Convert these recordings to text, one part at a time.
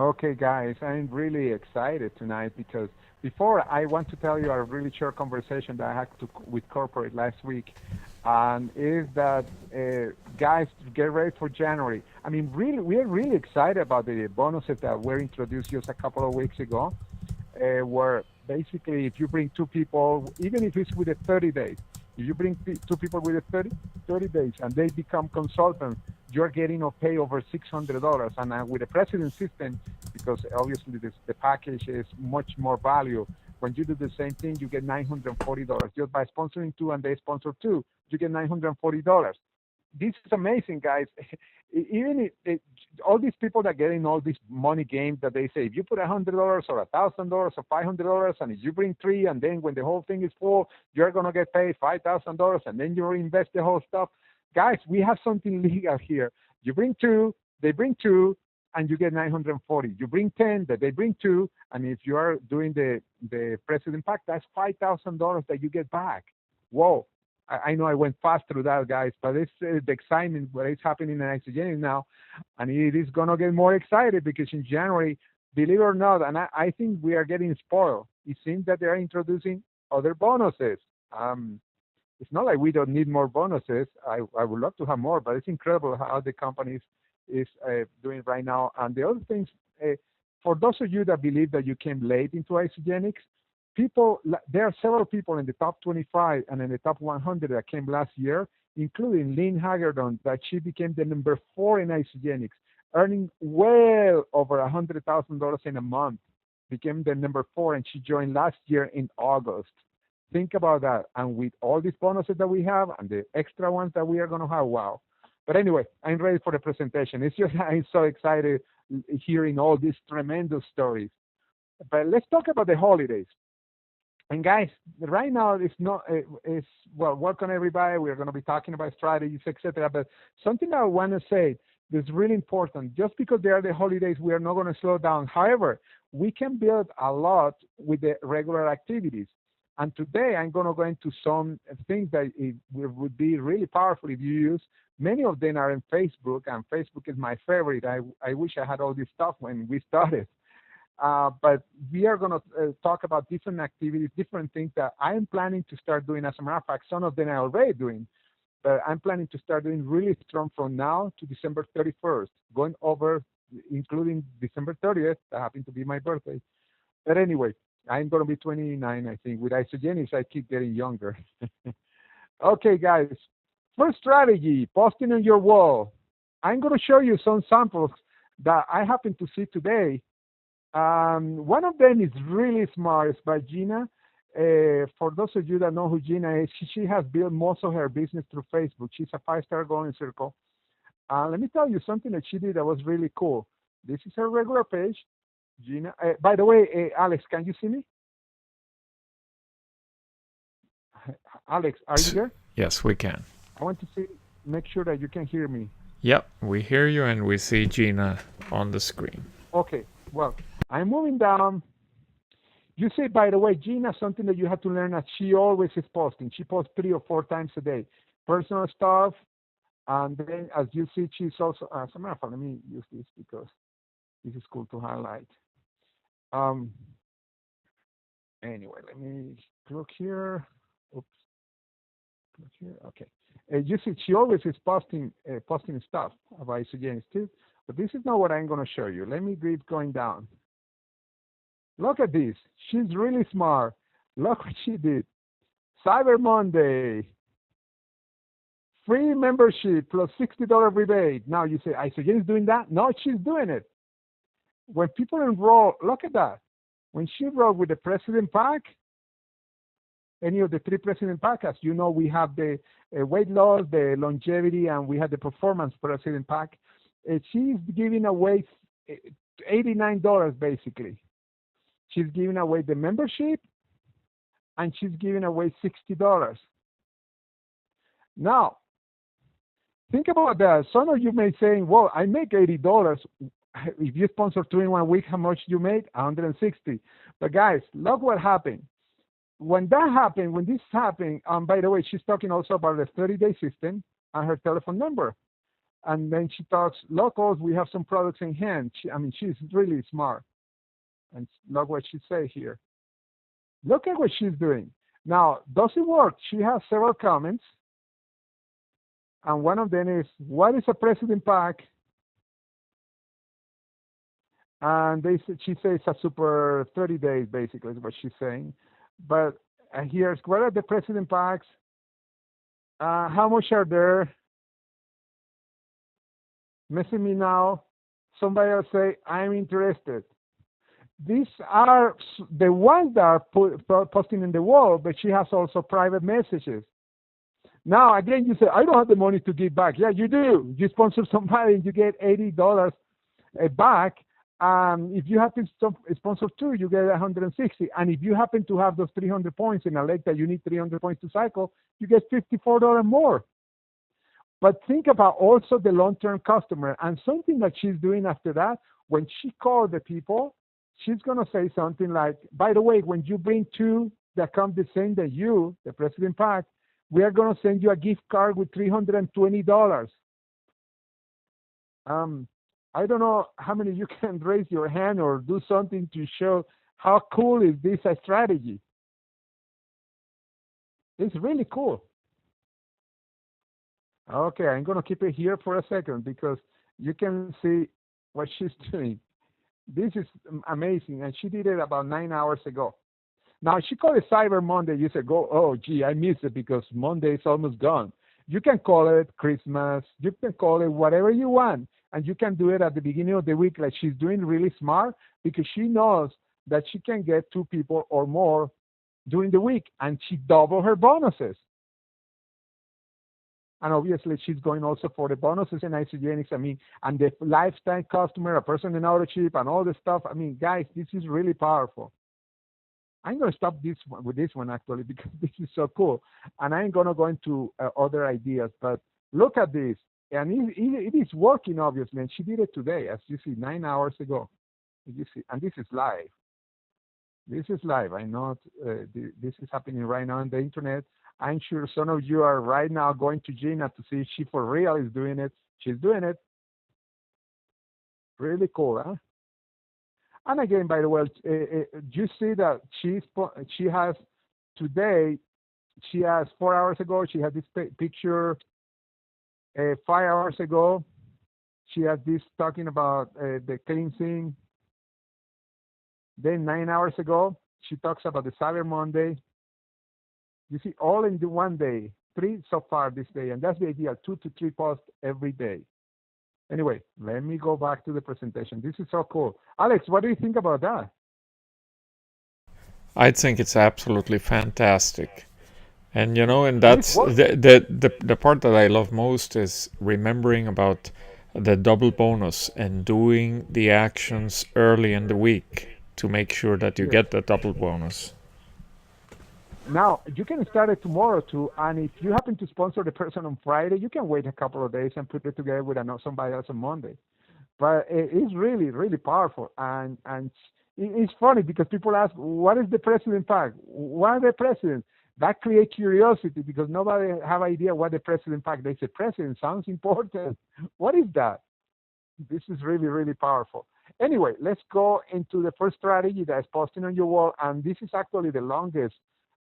Okay, guys, I'm really excited tonight because before I want to tell you a really short conversation that I had with corporate last week, and is that guys, get ready for January. I mean, really, we are really excited about the bonuses that were introduced just a couple of weeks ago, where basically if you bring two people, even if it's with a 30 days, if you bring two people with a 30 days and they become consultants, you're getting a pay over $600. And with the president system, because obviously the package is much more value, when you do the same thing, you get $940. Just by sponsoring two and they sponsor two, you get $940. This is amazing, guys. Even all these people that get in all these money games that they say, if you put $100 or $1,000 or $500, and if you bring three, and then when the whole thing is full, you're gonna get paid $5,000, and then you reinvest the whole stuff. Guys, we have something legal here. You bring two, they bring two, and you get 940. You bring 10, that they bring two, and if you are doing the president pack, that's $5,000 that you get back. Whoa. I know I went fast through that, guys, but it's the excitement what is happening in Isogenics now, and it is gonna get more excited because in January, believe it or not, and I think we are getting spoiled. It seems that they are introducing other bonuses. It's not like we don't need more bonuses. I would love to have more, but it's incredible how the company is doing right now. And the other things, for those of you that believe that you came late into Isogenics, there are several people in the top 25 and in the top 100 that came last year, including Lynn Hagerdon, that she became the number 4 in Isogenics, earning well over $100,000 in a month, became the number 4, and she joined last year in August. Think about that. And with all these bonuses that we have and the extra ones that we are going to have, wow. But anyway, I'm ready for the presentation. It's just, I'm so excited hearing all these tremendous stories. But let's talk about the holidays. And guys, right now it's not, it's, well, welcome everybody. We're going to be talking about strategies, etc. But something I want to say that's really important. Just because they are the holidays, we are not going to slow down. However, we can build a lot with the regular activities. And today I'm going to go into some things that would be really powerful if you use. Many of them are in Facebook, and Facebook is my favorite. I wish I had all this stuff when we started. But we are going to talk about different activities, different things that I'm planning to start doing. As a matter of fact, some of them I'm already doing, but I'm planning to start doing really strong from now to December 31st, going over, including December 30th. That happened to be my birthday. But anyway, I'm going to be 29, I think. With Isogenics, I keep getting younger. Okay, guys. First strategy, posting on your wall. I'm going to show you some samples that I happen to see today. One of them is really smart. It's by Gina. For those of you that know who Gina is, she has built most of her business through Facebook. She's a 5-star Golden Circle. Let me tell you something that she did that was really cool. This is her regular page. Gina, by the way, Alex, can you see me? Alex, are you there? Yes, we can. I want to make sure that you can hear me. Yep, we hear you and we see Gina on the screen. Okay, well, I'm moving down. You see, by the way, Gina, something that you have to learn that she always is posting. She posts 3 or 4 times a day. Personal stuff, and then as you see, she's also, as a matter of fact, let me use this because this is cool to highlight. Anyway, let me look here. Oops. Look here. Okay. You see, she always is posting stuff about Isogenics too. But this is not what I'm going to show you. Let me keep going down. Look at this. She's really smart. Look what she did. Cyber Monday. Free membership plus $60 rebate. Now you say, Isogenics doing that? No, she's doing it. When people enroll, look at that. When she enrolled with the President Pack, any of the 3 President Packs, as you know, we have the weight loss, the longevity, and we have the Performance President Pack. She's giving away $89 basically. She's giving away the membership, and she's giving away $60. Now, think about that. Some of you may say, well, I make $80. If you sponsor 2 in 1 week, how much you made? $160. But guys, look what happened. When that happened, when this happened, by the way, she's talking also about the 30-day system and her telephone number. And then she talks, locals, we have some products in hand. She's really smart. And look what she says here. Look at what she's doing. Now, does it work? She has several comments, and one of them is, what is a president pack? And she says a super 30 days, basically, is what she's saying. But here's, what are the president packs? How much are there? Messing me now. Somebody else say, I'm interested. These are the ones that are posting in the wall, but she has also private messages. Now, again, you say, I don't have the money to give back. Yeah, you do. You sponsor somebody and you get $80 back. If you happen to sponsor two, you get 160. And if you happen to have those 300 points in a leg that you need 300 points to cycle, you get $54 more. But think about also the long-term customer. And something that she's doing after that, when she called the people, she's going to say something like, by the way, when you bring two that come the same that you, the President Pack, we are going to send you a gift card with $320. I don't know how many you can raise your hand or do something to show how cool is this a strategy. It's really cool. Okay, I'm going to keep it here for a second because you can see what she's doing. This is amazing, and she did it about 9 hours ago. Now, she called it Cyber Monday. You said, oh, gee, I missed it because Monday is almost gone. You can call it Christmas. You can call it whatever you want, and you can do it at the beginning of the week like she's doing really smart because she knows that she can get two people or more during the week, and she doubled her bonuses. And obviously, she's going also for the bonuses in isogenics. And the lifetime customer, a person in auto chip, and all this stuff. Guys, this is really powerful. I'm going to stop with this one actually because this is so cool. And I'm going to go into other ideas. But look at this. And it is working, obviously. And she did it today, as you see, 9 hours ago. You see, and this is live. This is live. I know this is happening right now on the internet. I'm sure some of you are right now going to Gina to see if she for real is doing it. She's doing it. Really cool, huh? And again, by the way, you see that she has today, she has 4 hours ago, she had this picture 5 hours ago. She has this talking about the cleansing. Then 9 hours ago, she talks about the Cyber Monday. You see, all in the one day, 3 so far this day, and that's the idea, 2 to 3 posts every day. Anyway, let me go back to the presentation. This is so cool. Alex, what do you think about that? I think it's absolutely fantastic. And and that's the part that I love most is remembering about the double bonus and doing the actions early in the week to make sure that you get the double bonus. Now, you can start it tomorrow too, and if you happen to sponsor the person on Friday, you can wait a couple of days and put it together with somebody else on Monday. But it's really, really powerful, and it's funny because people ask, what is the president pack? What are the presidents? That creates curiosity because nobody have idea what the president pack. They say, president sounds important. What is that? This is really, really powerful. Anyway, let's go into the first strategy that is posting on your wall, and this is actually the longest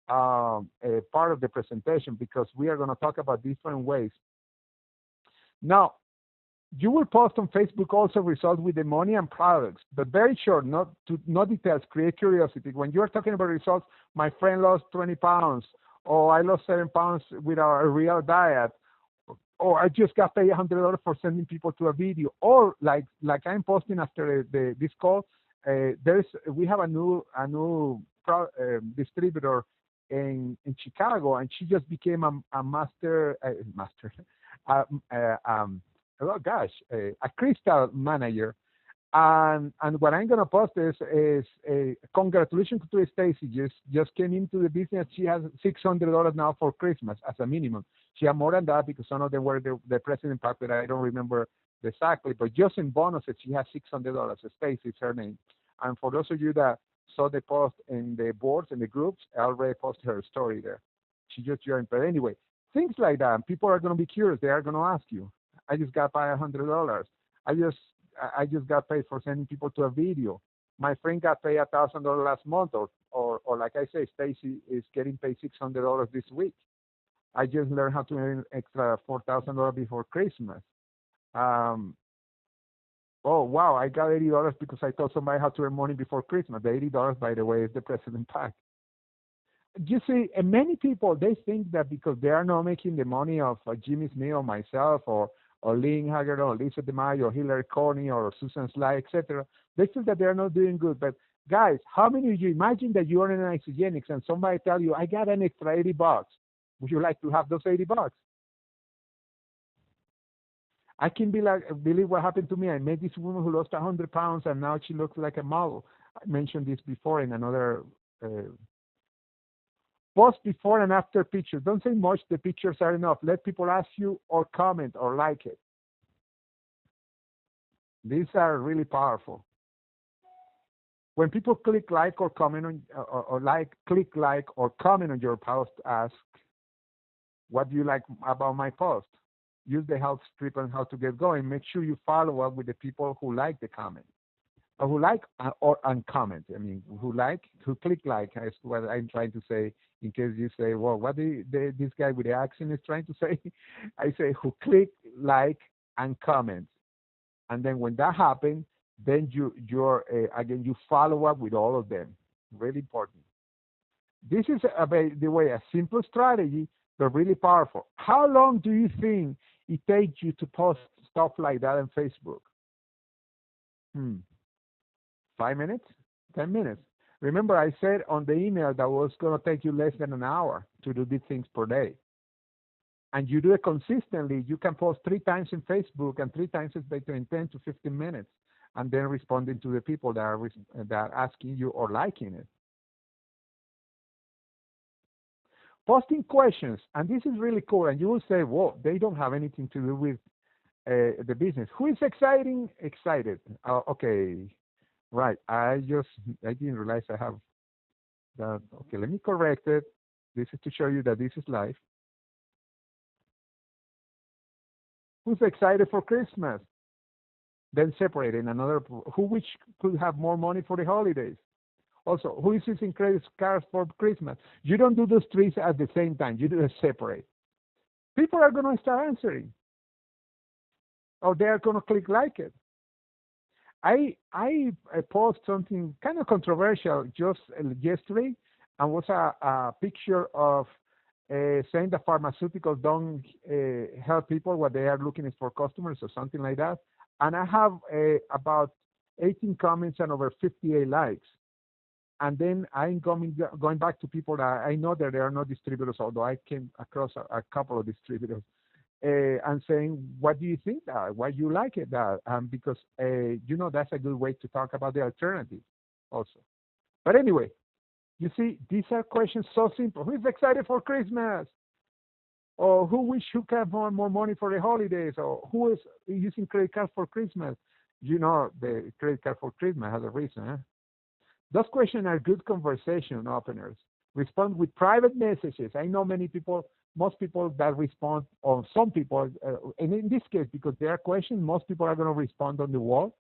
part of the presentation because we are going to talk about different ways. Now, you will post on Facebook also results with the money and products, but very short, no details, create curiosity. When you're talking about results, my friend lost 20 pounds, or I lost 7 pounds with a real diet, or I just got paid $100 for sending people to a video, or like I'm posting after this call, we have a new distributor in Chicago, and she just became a a crystal manager. And what I'm gonna post is a congratulations to Stacy. Just came into the business. She has $600 now for Christmas as a minimum. She had more than that because some of them were the president pack, but I don't remember exactly. But just in bonuses, she has $600. Stacy is her name. And for those of you that saw the post in the boards and the groups, I already posted her story there. She just joined. But anyway, things like that. People are going to be curious. They are going to ask you. I just got paid $100. I just I just got paid for sending people to a video. My friend got paid $1,000 last month, or like I say, Stacy is getting paid $600 this week. I just learned how to earn extra $4,000 before Christmas. Um, oh wow, I got $80 because I told somebody how to earn money before Christmas. The $80, by the way, is the president pack. You see, and many people they think that because they are not making the money of Jimmy Smith or myself or Lynn Haggard or Lisa DeMaio or Hillary Corney or Susan Sly, etc., they think that they are not doing good. But guys, how many of you imagine that you are in isogenics and somebody tell you, I got an extra $80? Would you like to have those $80? I can be like believe what happened to me. I met this woman who lost 100 pounds and now she looks like a model. I mentioned this before in another post before and after pictures. Don't say much. The pictures are enough. Let people ask you or comment or like it. These are really powerful. When people click like or comment on or like click like or comment on your post, ask what do you like about my post. Use the help script on how to get going. Make sure you follow up with the people who like the comment or who like or uncomment. I mean, who click like is what I'm trying to say. In case you say, well, what this guy with the accent is trying to say, I say who click like and comment, and then when that happens, then you're again you follow up with all of them. Really important. This is by the way a simple strategy, but really powerful. How long do you think it takes you to post stuff like that on Facebook? Hmm. 5 minutes? 10 minutes? Remember, I said on the email that was going to take you less than an hour to do these things per day. And you do it consistently, you can post 3 times in Facebook and 3 times is between 10 to 15 minutes, and then responding to the people that are asking you or liking it. Posting questions, and this is really cool. And you will say, "Whoa, they don't have anything to do with the business." Who is exciting? Excited. Okay, right. I didn't realize I have that. Okay, let me correct it. This is to show you that this is live. Who's excited for Christmas? Then separate in another. Who which could have more money for the holidays? Also, who is using credit cards for Christmas? You don't do those three at the same time. You do it separate. People are going to start answering, or they are going to click like it. I posted something kind of controversial just yesterday, and was a picture of saying that pharmaceuticals don't help people. What they are looking is for customers or something like that. And I have about 18 comments and over 58 likes. And then I'm going back to people that I know that there are no distributors, although I came across a couple of distributors, and saying, what do you think that? Why you like it that? Because that's a good way to talk about the alternative also. But anyway, you see, these are questions so simple. Who is excited for Christmas? Or who wish who can have more money for the holidays? Or who is using credit card for Christmas? The credit card for Christmas has a reason. Huh? Those questions are good conversation openers. Respond with private messages. I know most people that respond, or some people, and in this case, because there are questions, most people are going to respond on the wall.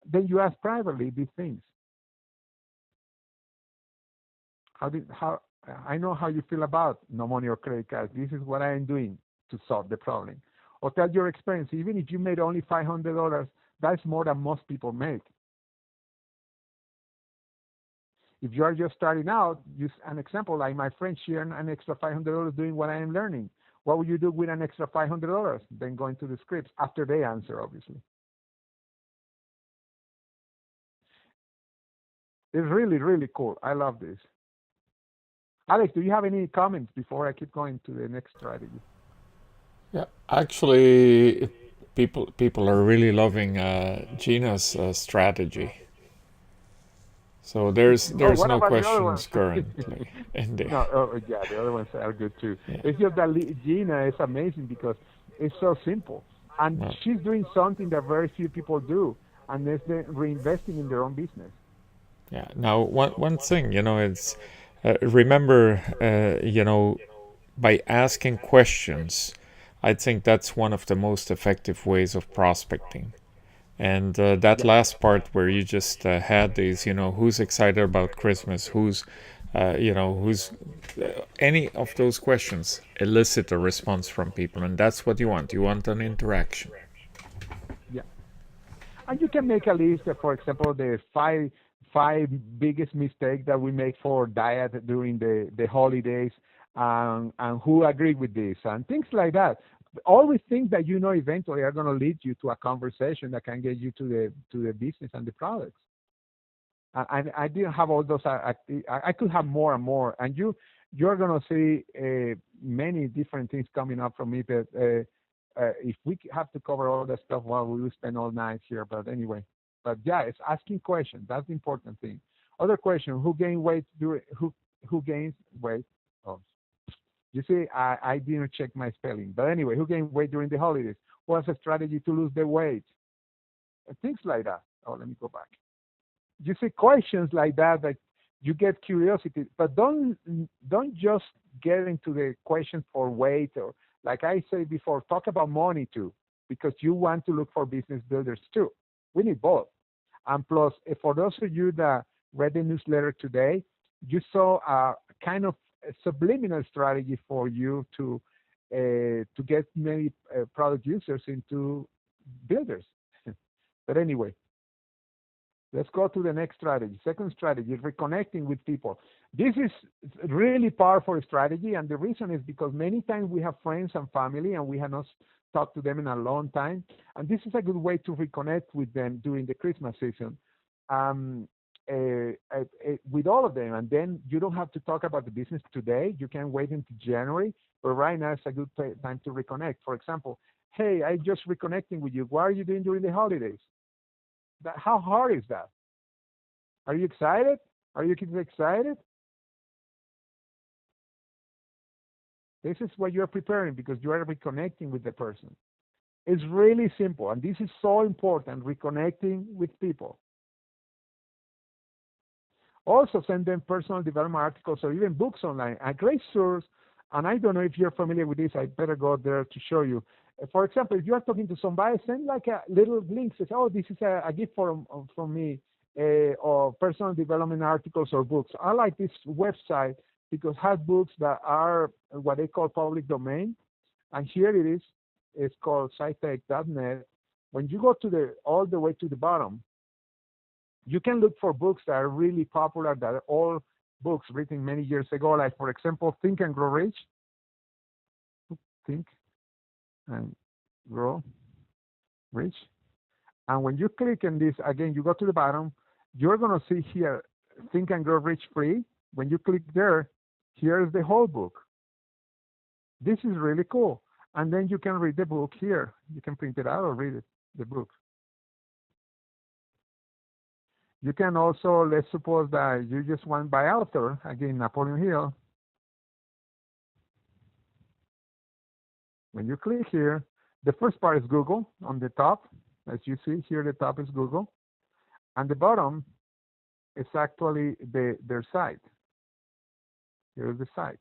Then you ask privately these things. How I know how you feel about no money or credit cards. This is what I am doing to solve the problem. Or tell your experience. Even if you made only $500, that's more than most people make. If you are just starting out, use an example like my friend. She earned an extra $500 doing what I am learning. What would you do with an extra $500? Then go into the scripts after they answer, obviously. It's really, really cool. I love this. Alex, do you have any comments before I keep going to the next strategy? Yeah, actually, people are really loving Gina's strategy. So Oh, there's what no about the other ones? questions currently in there. No, yeah, the other ones are good too. Yeah. It's just that Gina is amazing because it's so simple, and No. she's doing something that very few people do, and it's reinvesting in their own business. Yeah. Now, one thing, it's remember, by asking questions, I think that's one of the most effective ways of prospecting. And that Yeah. last part where you just had these, who's excited about Christmas, who's any of those questions elicit a response from people, and that's what you want. You want an interaction. Yeah. And you can make a list of, for example, the five biggest mistakes that we make for diet during the holidays, and who agree with this and things like that. Always things that eventually are going to lead you to a conversation that can get you to the business and the products. I didn't have all those. I could have more and more, and you're going to see many different things coming up from me. But if we have to cover all that stuff, well, we will spend all night here. But anyway, but yeah, it's asking questions. That's the important thing. Other question: Who gain weight? Who gains weight? Oh, you see, I didn't check my spelling. But anyway, who gained weight during the holidays? What's a strategy to lose the weight? Things like that. Oh, let me go back. You see questions like that you get curiosity, but don't just get into the question for weight, or like I said before, talk about money too, because you want to look for business builders too. We need both. And plus, for those of you that read the newsletter today, you saw a kind of a subliminal strategy for you to get many product users into builders. But anyway, let's go to the next strategy. Second strategy is reconnecting with people. This is really powerful strategy, and the reason is because many times we have friends and family, and we have not talked to them in a long time, and this is a good way to reconnect with them during the Christmas season, um, with all of them. And then you don't have to talk about the business today. You can wait until January, but right now it's a good time to reconnect. For example, hey, I just reconnecting with you. What are you doing during the holidays? How hard is that? Are you excited? Are you kids excited? This is what you're preparing because you are reconnecting with the person. It's really simple, and this is so important, reconnecting with people. Also, send them personal development articles or even books online. A great source, and I don't know if you're familiar with this, I better go there to show you. For example, if you are talking to somebody, send like a little link, says, oh, this is a gift from me, or personal development articles or books. I like this website because it has books that are what they call public domain. And here it is. It's called scitech.net. When you go to all the way to the bottom, you can look for books that are really popular, that are all books written many years ago, like, for example, Think and Grow Rich. Think and Grow Rich. And when you click on this, again, you go to the bottom, you're going to see here, Think and Grow Rich free. When you click there, here's the whole book. This is really cool. And then you can read the book here. You can print it out or read it, the book. You can also, let's suppose that you just want by author, again, Napoleon Hill. When you click here, the first part is Google on the top. As you see here, the top is Google. And the bottom is actually their site. Here's the site.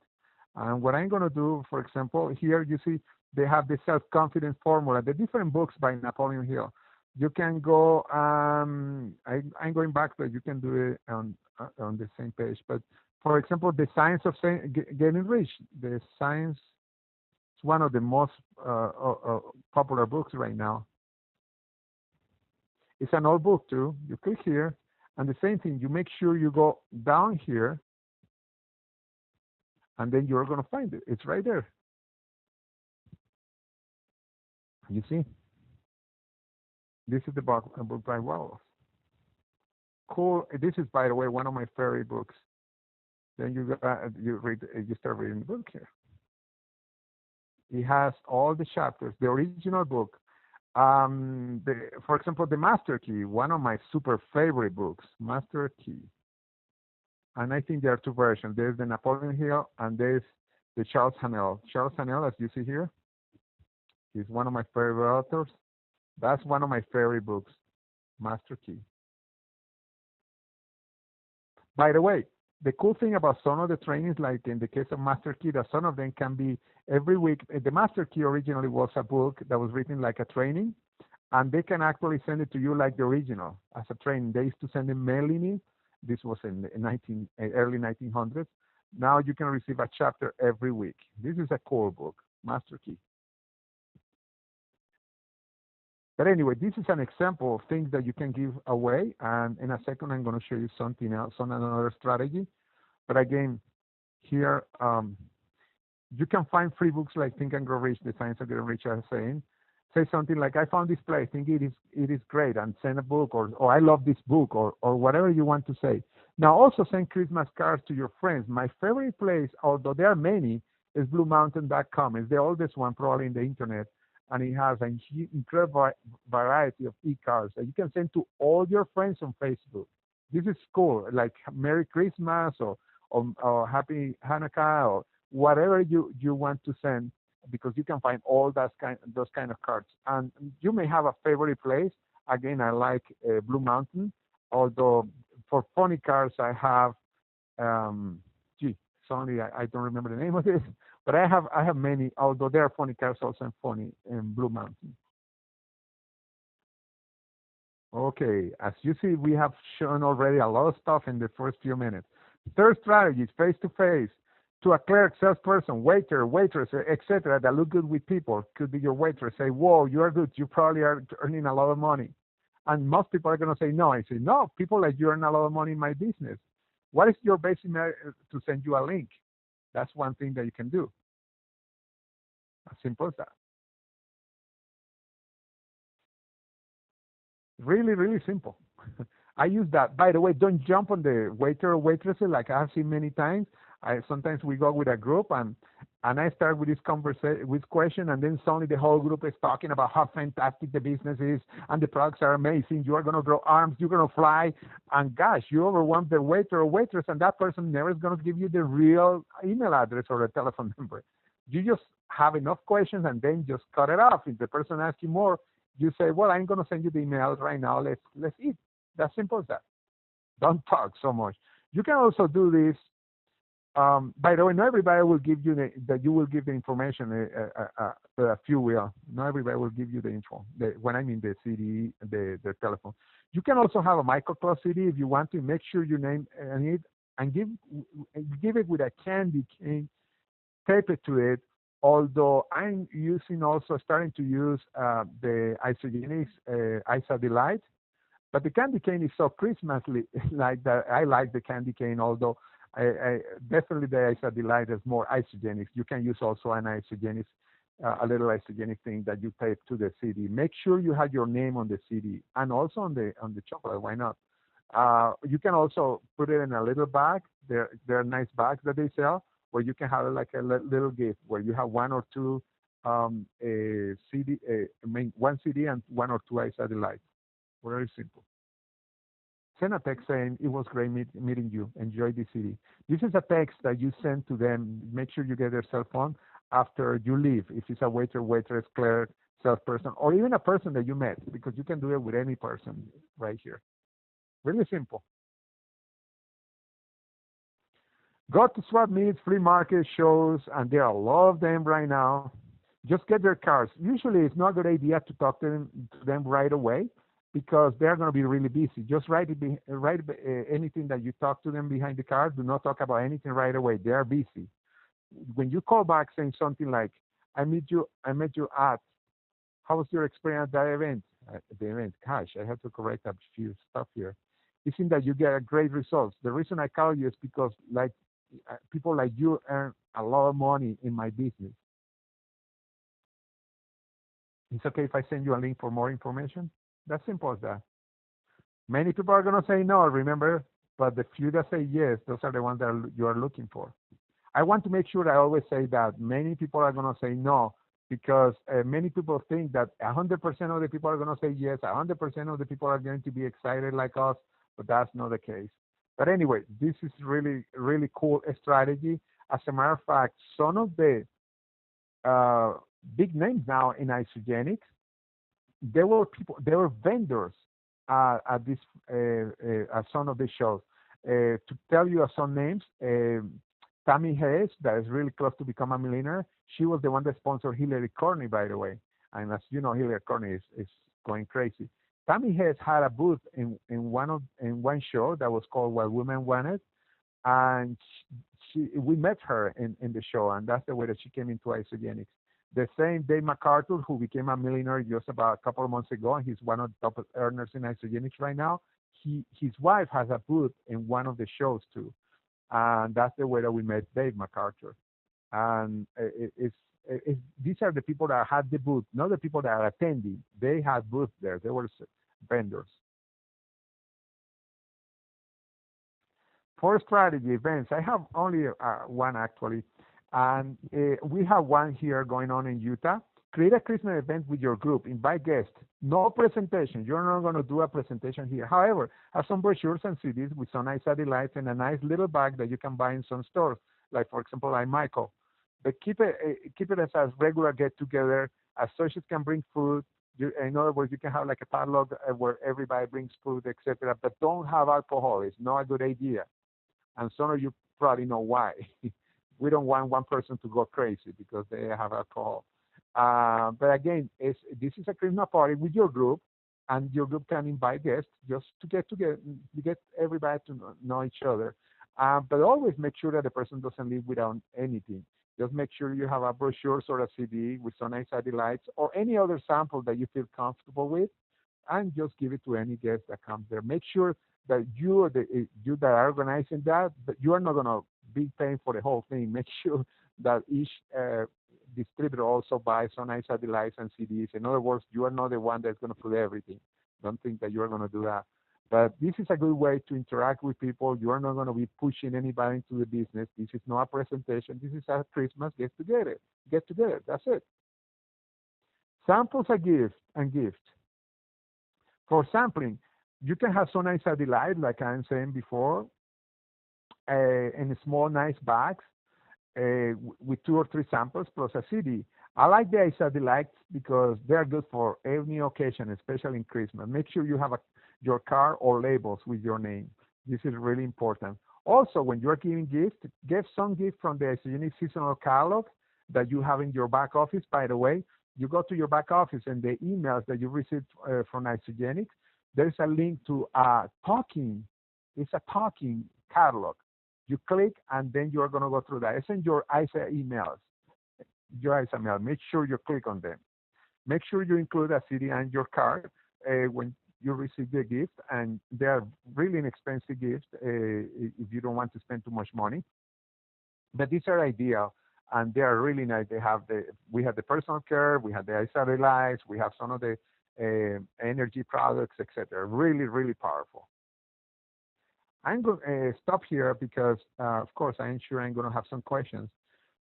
And what I'm going to do, for example, here you see they have the self-confidence formula, the different books by Napoleon Hill. You can go, I'm going back, but you can do it on the same page. But for example, the science of getting rich, the science is one of the most popular books right now. It's an old book too. You click here, and the same thing, you make sure you go down here, and then you're going to find it. It's right there. You see? This is the book by Wallace. Cool. This is, by the way, one of my favorite books. Then you start reading the book here. It has all the chapters. The original book. For example, the Master Key, one of my super favorite books, Master Key. And I think there are two versions. There's the Napoleon Hill and there's the Charles Haanel. Charles Haanel, as you see here, is one of my favorite authors. That's one of my favorite books, Master Key. By the way, The cool thing about some of the trainings, like in the case of Master Key, that some of them can be every week. The Master Key originally was a book that was written like a training, and they can actually send it to you like the original as a training. They used to send it mailing it. This was in the early 1900s. Now you can receive a chapter every week. This is a core book, Master Key. But anyway, this is an example of things that you can give away. And in a second, I'm going to show you something else on another strategy. But again, here, you can find free books like Think and Grow Rich, The Science of Getting Rich, as I was saying. Say something like, I found this place, I think it is great, and send a book, or I love this book, or whatever you want to say. Now, also send Christmas cards to your friends. My favorite place, although there are many, is BlueMountain.com. It's the oldest one probably in the internet, and it has an incredible variety of e-cards that you can send to all your friends on Facebook. This is cool, like Merry Christmas or Happy Hanukkah or whatever you want to send, because you can find all those kind of cards. And you may have a favorite place. Again, I like Blue Mountain, although for funny cards I have, sorry, I don't remember the name of this, but I have many, although there are funny cards also funny in Blue Mountain. Okay, as you see, we have shown already a lot of stuff in the first few minutes. Third strategy is face-to-face. To a clerk, salesperson, waiter, waitress, etc., that look good with people. Could be your waitress. Say, whoa, you are good. You probably are earning a lot of money. And most people are going to say no. I say, no, people like you earn a lot of money in my business. What is your basic to send you a link? That's one thing that you can do. As simple as that. Really, really simple. I use that. By the way, don't jump on the waiter or waitress like I've seen many times. Sometimes we go with a group and I start with this conversation, with question, and then suddenly the whole group is talking about how fantastic the business is and the products are amazing. You are going to grow arms, you're going to fly, and gosh, you overwhelm the waiter or waitress, and that person never is going to give you the real email address or a telephone number. You just have enough questions and then just cut it off. If the person asks you more, you say, well, I'm going to send you the email right now. Let's eat. That's simple as that. Don't talk so much. You can also do this. By the way, not everybody will give you that you will give the information. A few will. Not everybody will give you the info. When I mean the CD, the telephone. You can also have a microclass CD if you want to. Make sure you name it and give it with a candy cane, tape it to it. Although I'm starting to use the Isogenics Isa Delight, but the candy cane is so Christmasly like that. I like the candy cane, although I definitely the Isa Delight is more isogenics. You can use also an isogenics, a little isogenic thing that you tape to the CD. Make sure you have your name on the CD and also on the chocolate. Why not? You can also put it in a little bag. There are nice bags that they sell, where you can have like a little gift where you have one or two CD, one CD and one or two Isa Delights. Very simple. Send a text saying, it was great meeting you. Enjoy the CD. This is a text that you send to them. Make sure you get their cell phone after you leave. If it's a waiter, waitress, clerk, salesperson, or even a person that you met, because you can do it with any person right here. Really simple. Go to swap meets, flea market shows, and there are a lot of them right now. Just get their cards. Usually, it's not a good idea to talk to them right away, because they're going to be really busy. Just write anything that you talk to them behind the card. Do not talk about anything right away. They are busy. When you call back saying something like, I met you at, how was your experience at that event? The event, gosh, I have to correct a few stuff here. It seems that you get great results. The reason I call you is because people like you earn a lot of money in my business. It's okay if I send you a link for more information? That's simple as that. Many people are going to say no, remember, but the few that say yes, those are the ones that you are looking for. I want to make sure I always say that many people are going to say no, because many people think that 100% of the people are going to say yes, 100% of the people are going to be excited like us, but that's not the case. But anyway, this is really, really cool strategy. As a matter of fact, some of the big names now in isogenics, there were vendors at some of the shows. To tell you some names, Tammy Hayes, that is really close to become a millionaire. She was the one that sponsored Hillary Corney, by the way. And as you know, Hillary Corney is going crazy. Tammy Hayes had a booth in one show that was called What Women Wanted, and we met her in the show, and that's the way that she came into isogenics. The same Dave MacArthur, who became a millionaire just about a couple of months ago, and he's one of the top earners in isogenics right now. His wife has a booth in one of the shows too, and that's the way that we met Dave MacArthur. And these are the people that had the booth, not the people that are attending. They had booths there. They were vendors. For strategy events, I have only one actually, and we have one here going on in Utah. Create a Christmas event with your group. Invite guests. No presentation. You're not going to do a presentation here. However, have some brochures and CDs with some nice satellites and a nice little bag that you can buy in some stores, like for example, like Michael. But keep it as a regular get together. Associates can bring food. In other words, you can have like a potluck where everybody brings food, etc. But don't have alcohol. It's not a good idea, and some of you probably know why. We don't want one person to go crazy because they have alcohol. But again, this is a Christmas party with your group, and your group can invite guests just to get together, to get everybody to know each other. But always make sure that the person doesn't leave without anything. Just make sure you have a brochure or a CD with some nice lights or any other sample that you feel comfortable with, and just give it to any guest that comes there. Make sure that you that are organizing that, but you are not going to be paying for the whole thing. Make sure that each distributor also buys some nice satellites and CDs. In other words, you are not the one that's going to put everything. Don't think that you are going to do that. But this is a good way to interact with people. You are not going to be pushing anybody into the business. This is not a presentation. This is a Christmas get together. Get together. That's it. Samples are gift. For sampling, you can have some nice delight, like I'm saying before, in small, nice bags with two or three samples plus a CD. I like the Isa Delights because they're good for any occasion, especially in Christmas. Make sure you have your card or labels with your name. This is really important. Also, when you're giving gifts, give some gift from the Isogenic seasonal catalog that you have in your back office. By the way, you go to your back office and the emails that you received from Isogenics, there's a link to it's a talking catalog. You click and then you're going to go through that. It's in your ISA emails, your ISA mail. Make sure you click on them. Make sure you include a CD and your card when you receive the gift. And they are really inexpensive gifts if you don't want to spend too much money. But these are ideal and they are really nice. We have the personal care, we have the ISA Reliance, we have some of the energy products, etc. Really, really powerful. I'm going to stop here because, of course, I'm sure I'm going to have some questions.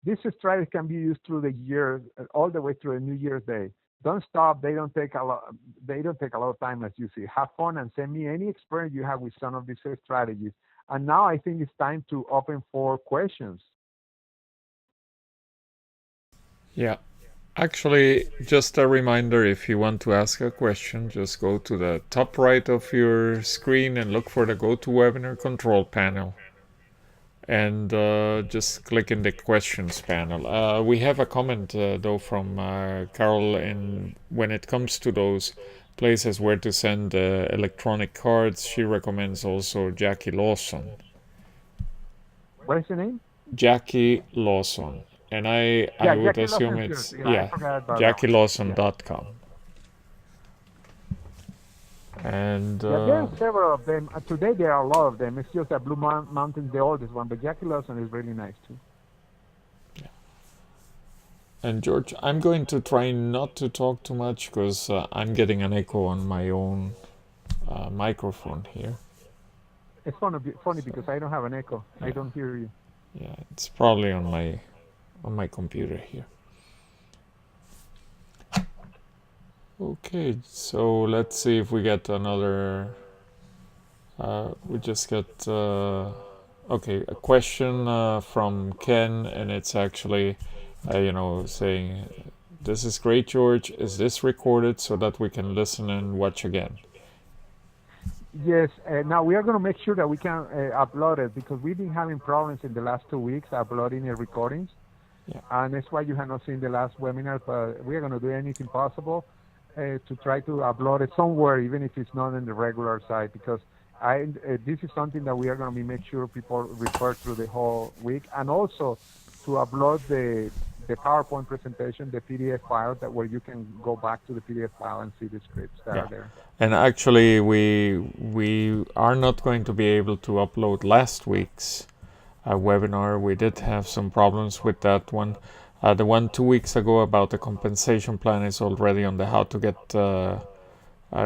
This strategy can be used through the year, all the way through a New Year's Day. Don't stop. They don't take a lot. They don't take a lot of time, as you see. Have fun and send me any experience you have with some of these strategies. And now I think it's time to open for questions. Yeah. Actually, just a reminder, if you want to ask a question, just go to the top right of your screen and look for the GoToWebinar control panel. And just click in the questions panel. We have a comment, though, from Carol, and when it comes to those places where to send electronic cards, she recommends also Jackie Lawson. What is the name? Jackie Lawson. And I would Jackie assume Lawson it's, JackieLawson.com. And there are several of them. Today there are a lot of them. It's just that Blue Mountain, the oldest one, but Jackie Lawson is really nice too. Yeah. And George, I'm going to try not to talk too much because I'm getting an echo on my own microphone here. It's funny because I don't have an echo. Yeah. I don't hear you. Yeah, it's probably on my computer here. Okay, so let's see if we get another. We just got a question from Ken, and it's actually, saying, "This is great, George. Is this recorded so that we can listen and watch again?" Yes, now we are going to make sure that we can upload it because we've been having problems in the last 2 weeks uploading the recordings, Yeah. and that's why you have not seen the last webinar. But we are going to do anything possible to try to upload it somewhere, even if it's not in the regular site, because this is something that we are going to be make sure people refer through the whole week, and also to upload the PowerPoint presentation, the PDF file, that where you can go back to the PDF file and see the scripts that Yeah. are there. And actually, we are not going to be able to upload last week's webinar. We did have some problems with that one. The one 2 weeks ago about the compensation plan is already on the how to get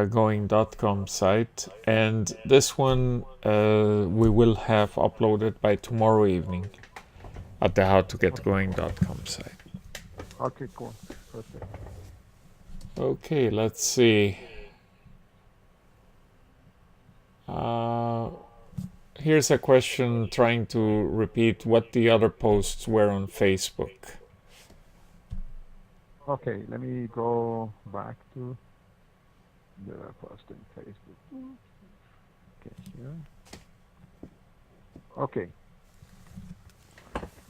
going.com site, and this one we will have uploaded by tomorrow evening at the howtogetgoing.com site. Okay, cool. Perfect. Okay, let's see. Uh, Here's a question trying to repeat what the other posts were on Facebook. Okay, let me go back to the post in Facebook. Okay, here. Okay,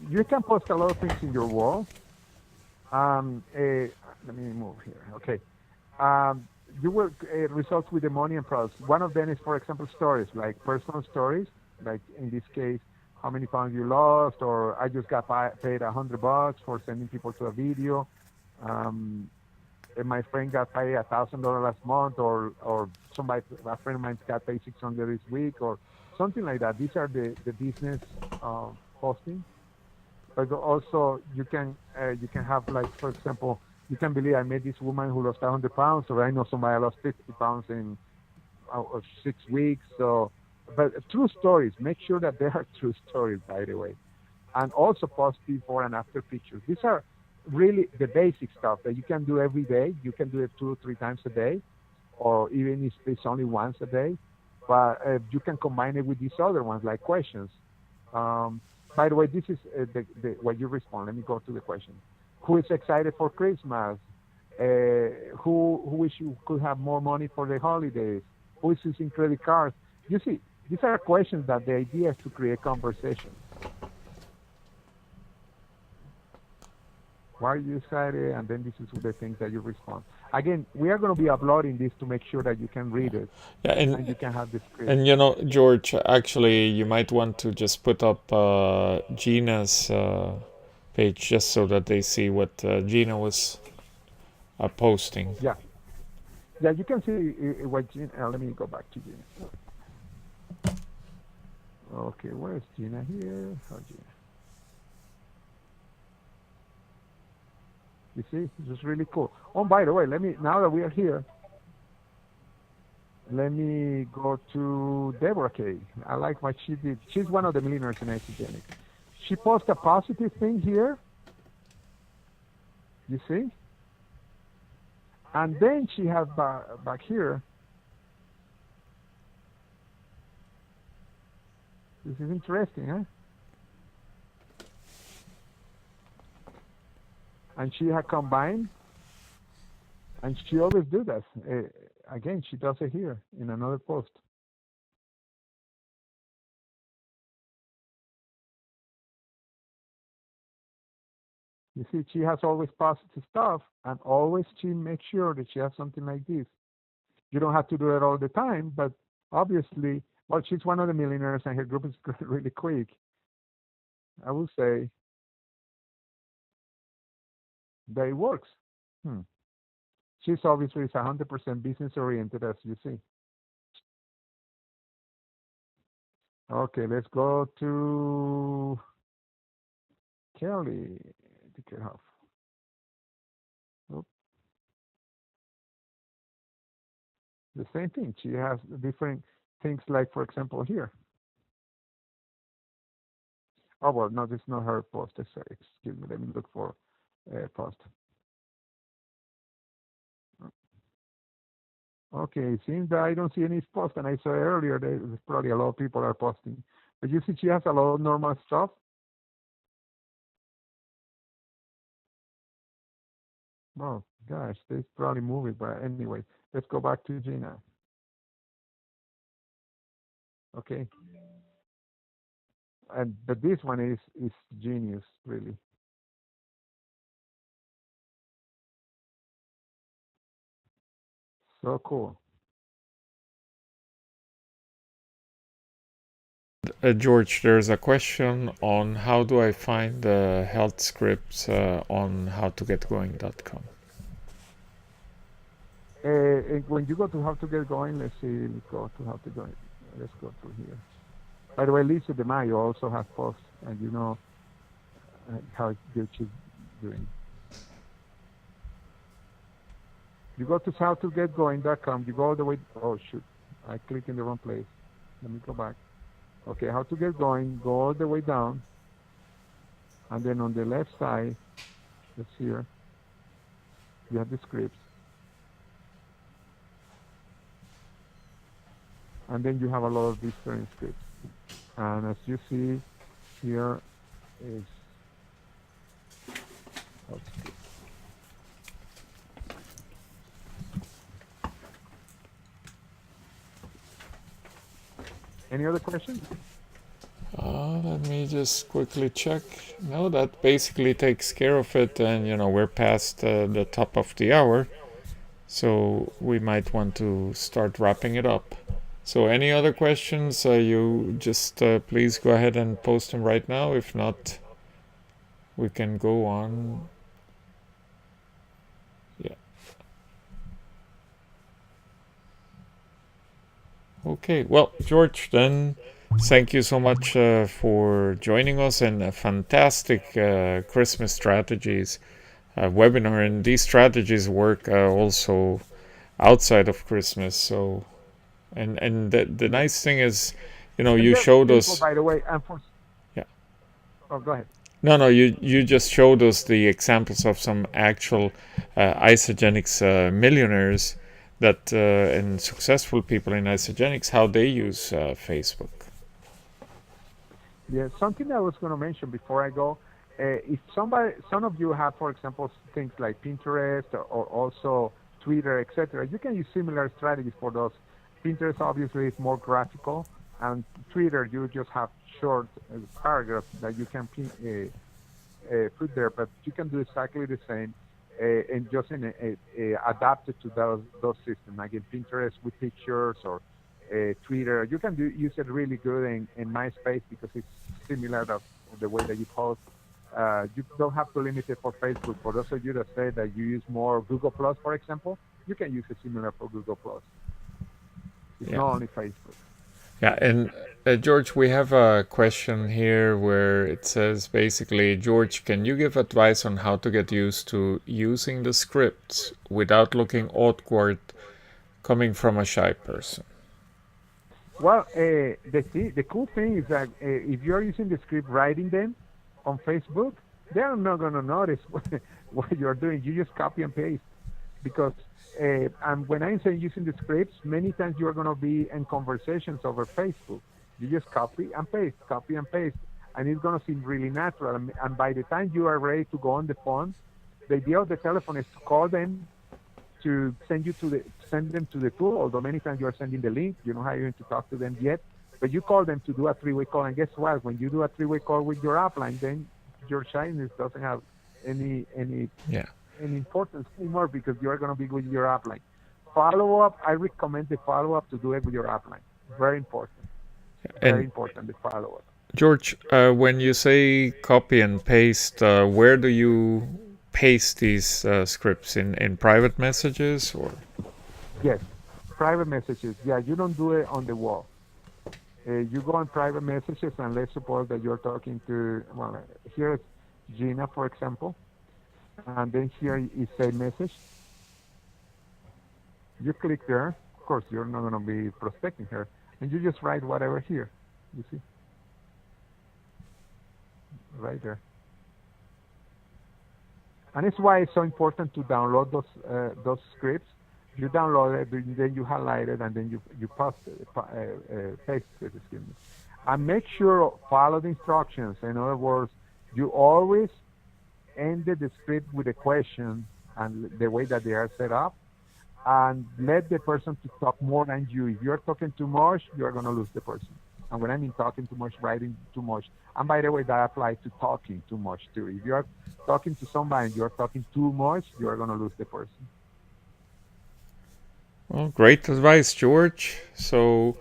you can post a lot of things in your wall. Let me move here. Okay. Um, you will results with the money and products. One of them is, for example, stories, like personal stories, like in this case, how many pounds you lost, or I just got paid $100 for sending people to a video. Um, and my friend got paid $1,000 last month, or somebody, a friend of mine got paid 600 this week, or something like that. These are the business posting. But also you can have, like, for example, you can believe I met this woman who lost 100 pounds, or I know somebody lost 50 pounds in 6 weeks. So, but true stories. Make sure that they are true stories, by the way, and also post before and after pictures. These are really the basic stuff that you can do every day. You can do it 2 or 3 times a day, or even if it's only once a day. But you can combine it with these other ones, like questions. Um, by the way, this is what you respond. Let me go to the question. Who is excited for Christmas? Who wish you could have more money for the holidays? Who is using credit cards? You see, these are questions that the idea is to create conversation. Why are you excited? And then this is the things that you respond. Again, we are going to be uploading this to make sure that you can read it Yeah, and you can have the script. and George, actually, you might want to just put up Gina's page just so that they see what Gina was posting. Yeah, yeah, you can see what Gina. Let me go back to Gina. Okay, where is Gina here? Oh, Gina. You see, this is really cool. Oh, by the way, let me, now that we are here, let me go to Deborah K. I like what she did. She's one of the millionaires in Isogenics. She posted a positive thing here, you see, and then she has back here. This is interesting, huh? And she had combined, and she always do that. Again, she does it here in another post. You see, she has always positive stuff, and always she makes sure that she has something like this. You don't have to do it all the time, but obviously, well, she's one of the millionaires, and her group is really quick. I would say that it works. Hmm. She's obviously is 100% business oriented, as you see. Okay, let's go to Kelly Dickerhoff. The same thing. She has different things, like, for example, here. Oh, well, no, this is not her post. Sorry, excuse me. Let me look for a post. Okay, it seems that I don't see any post, and I saw earlier that there's probably a lot of people are posting. But you see, she has a lot of normal stuff. Oh, gosh, they probably move it. But anyway, let's go back to Gina. Okay, and but this one is genius, really. So cool. George, there's a question on how do I find the health scripts on howtogetgoing.com. When you go to how to get going, let's see. Let's go to how to go. Let's go through here. By the way, Lisa De Mayo also has posts, and you know how good she's doing. You go to howtogetgoing.com. You go all the way. Oh shoot! I clicked in the wrong place. Let me go back. Okay, how to get going? Go all the way down, and then on the left side, that's here. You have the scripts, and then you have a lot of different scripts. And as you see here is health script. Any other questions? Let me just quickly check. No, that basically takes care of it. And, we're past the top of the hour. So we might want to start wrapping it up. So, any other questions? You just please go ahead and post them right now. If not, we can go on. Yeah. Okay. Well, George, then thank you so much for joining us and a fantastic Christmas strategies webinar. And these strategies work also outside of Christmas. So, and the nice thing is, And you they're showed simple, us. by the way. And for Yeah. oh, go ahead. No, you just showed us the examples of some actual isogenics millionaires that and successful people in isogenics, how they use Facebook. Yeah, something I was going to mention before I go, if some of you have, for example, things like Pinterest or also Twitter, etc., you can use similar strategies for those. Pinterest obviously is more graphical, and Twitter you just have short paragraphs that you can put there, but you can do exactly the same and just adapt it to those systems. Like in Pinterest with pictures or Twitter, you can use it really good in MySpace because it's similar to the way that you post. You don't have to limit it for Facebook. For those of you that say that you use more Google Plus, for example, you can use it similar for Google Plus. It's Yeah. not only Facebook. Yeah, and George, we have a question here where it says basically, George, can you give advice on how to get used to using the scripts without looking awkward coming from a shy person? Well, the cool thing is that if you're using the script writing them on Facebook, they're not going to notice what you're doing. You just copy and paste because and when I say using the scripts, many times you're going to be in conversations over Facebook. You just copy and paste, and it's going to seem really natural. And by the time you are ready to go on the phone, the idea of the telephone is to call them to send them to the tool. Although many times you are sending the link, you don't have even to talk to them yet. But you call them to do a three-way call, and guess what? When you do a three-way call with your upline, then your shyness doesn't have any Yeah. any importance anymore because you're going to be with your upline. Follow up, I recommend the follow up to do it with your upline. Very important. Very And important, the follow up. George, when you say copy and paste, where do you paste these scripts in private messages or? Yes, private messages. Yeah, you don't do it on the wall. You go on private messages, and let's suppose that you're talking to, well, here's Gina, for example, and then here is a message. You click there. Of course, you're not going to be prospecting her, and you just write whatever here. You see, right there. And it's why it's so important to download those scripts. You download it, then you highlight it, and then you paste it. Excuse me. And make sure follow the instructions. In other words, you always end the script with a question and the way that they are set up, and let the person to talk more than you. If you're talking too much, you're going to lose the person. And when I mean talking too much, writing too much. And by the way, that applies to talking too much too. If you're talking to somebody and you're talking too much, you're going to lose the person. Well, great advice, George. So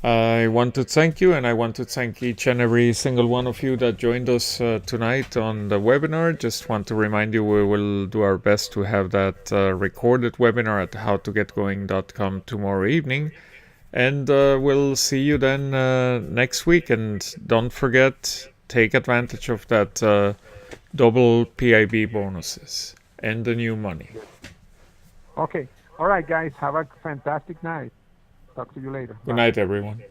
I want to thank you, and I want to thank each and every single one of you that joined us tonight on the webinar. Just want to remind you we will do our best to have that recorded webinar at howtogetgoing.com tomorrow evening. And we'll see you then next week. And don't forget, take advantage of that double PIB bonuses and the new money. Good. Okay. All right, guys. Have a fantastic night. Talk to you later. Good Bye. night, everyone.